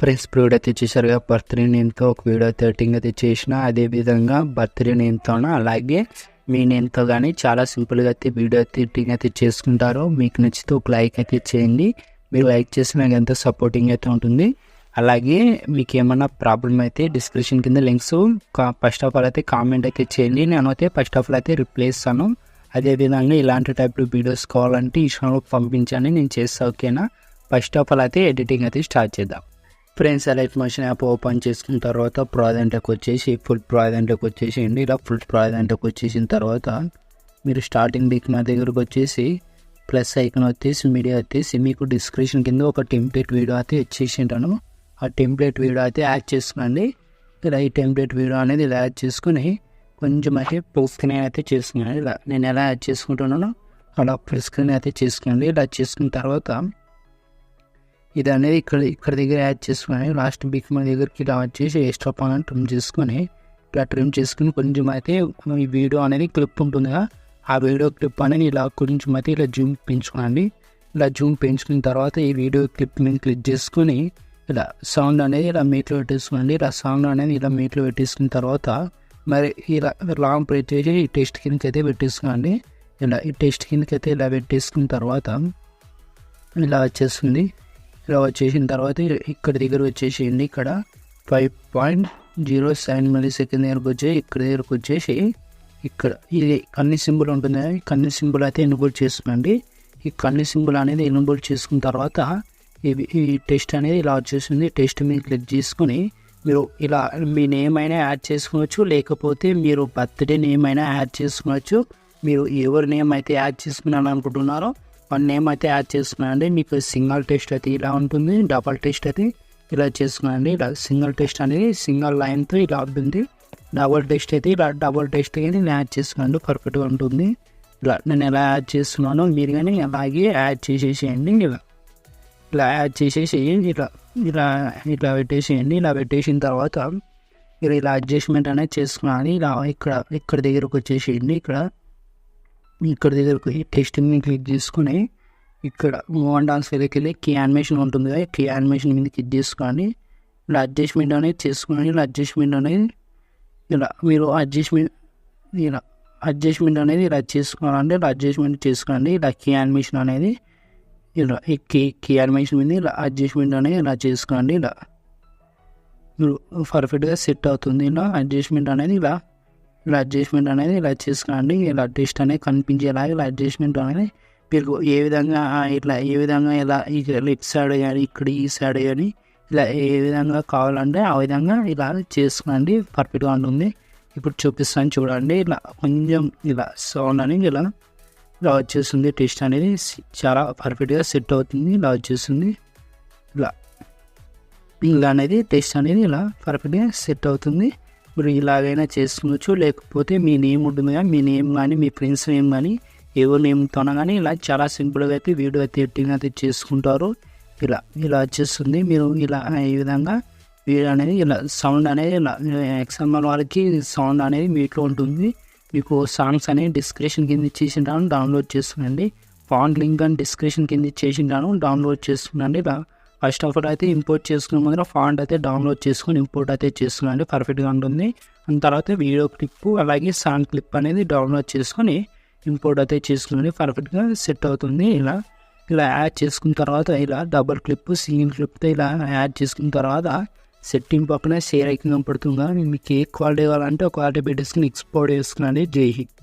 Friends ఇప్పుడు video అయితే చూసారుగా బర్త్డే నేమ్తో ఒక వీడియో అయితే ఎడిటింగ్ అయితే చేసిన. అదేవిధంగా బర్త్డే నేమ్తోన అలాగే మీ నేమ్తో కానీ చాలా సింపుల్గా అయితే వీడియో అయితే ఎడిటింగ్ అయితే చేసుకుంటారు. మీకు నచ్చితే ఒక లైక్ అయితే చేయండి. మీరు లైక్ చేస్తే నాకు ఎంతో సపోర్టింగ్ అయితే ఉంటుంది. అలాగే మీకు ఏమన్నా ప్రాబ్లం అయితే డిస్క్రిప్షన్ కింద లింక్స్ ఫస్ట్ ఆఫ్ ఆల్ అయితే కామెంట్ అయితే చేయండి. నేను అయితే ఫస్ట్ ఆఫ్ ఆల్ అయితే రిప్లై ఇస్తాను. అదేవిధంగా ఇలాంటి టైప్లో వీడియోస్ కావాలంటే ఈ ఛానల్కి పంపించండి, నేను చేస్తా. ఓకేనా? ఫస్ట్ ఆఫ్ ఆల్ అయితే ఎడిటింగ్ అయితే స్టార్ట్ చేద్దాం. Friends light motion app open చేసుకున్న తర్వాత ప్రాజెక్ట్కి వచ్చేసి ఫుల్ ప్రాజెక్ట్కి వచ్చేసేయండి. ఇలా ఫుల్ ప్రాజెక్ట్కి వచ్చేసిన తర్వాత మీరు స్టార్టింగ్ డిక్ మా దగ్గరకు వచ్చేసి ప్లస్ ఐకాన్ వచ్చేసి మీడియా వచ్చేసి మీకు డిస్క్రిప్షన్ కింద ఒక టెంప్లెట్ వీడియో అయితే ఇచ్చేసి ఉంటాను. ఆ టెంప్లెట్ వీడియో అయితే యాడ్ చేసుకోండి. ఇలా ఈ టెంప్లెట్ వీడియో అనేది ఇలా యాడ్ చేసుకుని కొంచెం అయితే ఫుల్ స్క్రీన్ అయితే చేసుకున్నాను. ఇలా నేను ఎలా యాడ్ చేసుకుంటున్నానో అలా ఫుల్ స్క్రీన్ అయితే చేసుకోండి. ఇలా చేసుకున్న తర్వాత ఇది అనేది ఇక్కడ దగ్గర యాడ్ చేసుకొని లాస్ట్ బిక్ మన దగ్గరికి ఇలా వచ్చేసి ఎక్స్ట్రా పాయింట్ ట్రిమ్ చేసుకొని ఇలా ట్రిమ్ చేసుకుని కొంచెం అయితే ఈ వీడియో అనేది క్లిప్ ఉంటుందిగా ఆ వీడియో క్లిప్ అనేది ఇలా కొంచెం అయితే ఇలా జూమ్ పెంచుకోండి. ఇలా జూమ్ పెంచుకున్న తర్వాత ఈ వీడియో క్లిప్ మీద క్లిక్ చేసుకొని ఇలా సౌండ్ అనేది ఇలా మీట్లో పెట్టేసుకోండి. ఇలా సౌండ్ అనేది ఇలా మీట్లో పెట్టేసుకున్న తర్వాత మరి ఇలా లాంగ్ ప్రెస్ చేసి ఈ టెస్ట్ కిందకి అయితే పెట్టేసుకోండి. ఇలా ఈ టెస్ట్ కిందకి అయితే ఇలా పెట్టేసుకున్న తర్వాత ఇలా వచ్చేస్తుంది. ఇలా వచ్చేసిన తర్వాత ఇక్కడ దగ్గర వచ్చేసేయండి. ఇక్కడ 5.07 ms దగ్గరకు వచ్చేసి ఇక్కడ దగ్గరకు వచ్చేసి ఇక్కడ ఇది కన్నీ సింబల్ ఉంటుంది. ఈ కన్నీ సింబల్ అయితే ఎన్బుల్ చేసుకోండి. ఈ కన్నీ సింబల్ అనేది ఎన్బుల్ చేసుకున్న తర్వాత ఈ టెస్ట్ అనేది ఇలా వచ్చేసింది. టెస్ట్ మీద క్లిక్ చేసుకొని మీరు ఇలా మీ నేమ్ అయినా యాడ్ చేసుకోవచ్చు, లేకపోతే మీరు బర్త్డే నేమ్ అయినా యాడ్ చేసుకోవచ్చు. మీరు ఎవరి నేమ్ అయితే యాడ్ చేసుకున్నాను అనుకుంటున్నారో వన్ నేమ్ అయితే యాడ్ చేసుకున్నాండి. మీకు సింగిల్ టెస్ట్ అయితే ఇలా ఉంటుంది, డబల్ టెస్ట్ అయితే ఇలా చేసుకున్నాండి. ఇలా సింగిల్ టెస్ట్ అనేది సింగిల్ లైన్తో ఇలా ఉంటుంది. డబల్ టెస్ట్ అయితే ఇలా డబల్ టెస్ట్ కానీ నేను యాడ్ చేసుకున్నాను, పర్ఫెక్ట్గా ఉంటుంది. ఇలా నేను ఎలా యాడ్ చేస్తున్నానో మీరు కానీ అలాగే యాడ్ చేసేసేయండి. ఇలా యాడ్ చేసేసి ఇలా ఇలా ఇట్లా పెట్టేసేయండి. ఇలా పెట్టేసిన తర్వాత మీరు ఇలా అడ్జస్ట్మెంట్ అనేది చేసుకున్నాను. ఇలా ఇక్కడ దగ్గరకు వచ్చేసేయండి. ఇక్కడ దగ్గరకు టెస్టింగ్ని క్లిక్ చేసుకుని ఇక్కడ మూవ్ అండ్ డాన్స్ దగ్గరికి వెళ్ళి కీ యానిమేషన్ ఉంటుంది కదా, కీ యానిమేషన్ మీద క్లిక్ చేసుకొని ఇలా అడ్జస్ట్మెంట్ అనేది చేసుకుని ఇలా అడ్జస్ట్మెంట్ అనేది ఇలా మీరు అడ్జస్ట్మెంట్ అనేది ఇలా చేసుకోవాలంటే ఇలా అడ్జస్ట్మెంట్ చేసుకోండి. ఇలా కీ యానిమేషన్ అనేది ఇలా కీ యానిమేషన్ మీద ఇలా అడ్జస్ట్మెంట్ అనేది ఇలా చేసుకోండి. ఇలా మీరు పర్ఫెక్ట్గా సెట్ అవుతుంది. ఇలా అడ్జస్ట్మెంట్ అనేది ఇలా అడ్జస్ట్మెంట్ అనేది ఇలా చేసుకోండి. ఇలా టెస్ట్ అనేది కనిపించేలాగా ఇలా అడ్జస్ట్మెంట్ అనేది మీరు ఏ విధంగా ఇలా లెఫ్ట్ సైడ్ కానీ ఇక్కడ ఈ సైడ్ కానీ ఇలా ఏ విధంగా కావాలంటే ఆ విధంగా ఇలా చేసుకోండి, పర్ఫెక్ట్గా ఉంటుంది. ఇప్పుడు చూపిస్తాను చూడండి. ఇలా కొంచెం ఇలా సౌండ్ అనేది ఇలా వచ్చేస్తుంది. టెస్ట్ అనేది చాలా పర్ఫెక్ట్గా సెట్ అవుతుంది. ఇలా వచ్చేస్తుంది. ఇలా అనేది టెస్ట్ అనేది ఇలా పర్ఫెక్ట్గా సెట్ అవుతుంది. మీరు ఇలాగైనా చేసుకోవచ్చు, లేకపోతే మీ నేమ్ ఉంటుంది కానీ మీ నేమ్ కానీ మీ ఫ్రెండ్స్ నేమ్ కానీ ఎవరి నేమ్తోనా కానీ ఇలా చాలా సింపుల్గా అయితే వీడియో అయితే ఎడిటింగ్ అయితే చేసుకుంటారు. ఇలా వచ్చేస్తుంది. మీరు ఇలా ఈ విధంగా వీడియో అనేది ఇలా సౌండ్ అనేది ఇలా ఎక్స్ఎంఎల్ వాళ్ళకి సౌండ్ అనేది మీట్లో ఉంటుంది. మీకు సాంగ్స్ అనేది డిస్క్రిప్షన్ కింద ఇచ్చేసింటాను, డౌన్లోడ్ చేసుకునండి. ఫాంట్ లింక్ అని డిస్క్రిప్షన్ కింద ఇచ్చేసింటాను, డౌన్లోడ్ చేసుకునండి. ఇలా ఫస్ట్ ఆఫ్ ఆల్ అయితే ఇంపోర్ట్ చేసుకునే ముందర ఫాంట్ అయితే డౌన్లోడ్ చేసుకొని ఇంపోర్ట్ అయితే చేసుకునండి, పర్ఫెక్ట్గా ఉంటుంది. దాని తర్వాత వీడియో క్లిప్ అలాగే సాంగ్ క్లిప్ అనేది డౌన్లోడ్ చేసుకొని ఇంపోర్ట్ అయితే చేసుకుని పర్ఫెక్ట్గా సెట్ అవుతుంది. ఇలా యాడ్ చేసుకున్న తర్వాత ఇలా డబుల్ క్లిప్ సింగిల్ క్లిప్తో ఇలా యాడ్ చేసుకున్న తర్వాత సెట్టింగ్ పక్కన షేర్ ఐకాన్ పడుతుంది. మీకు ఏ క్వాలిటీ కావాలంటే క్వాలిటీ పెట్టేసుకుని ఎక్స్పోర్ట్ చేసుకునండి. జై హింద్.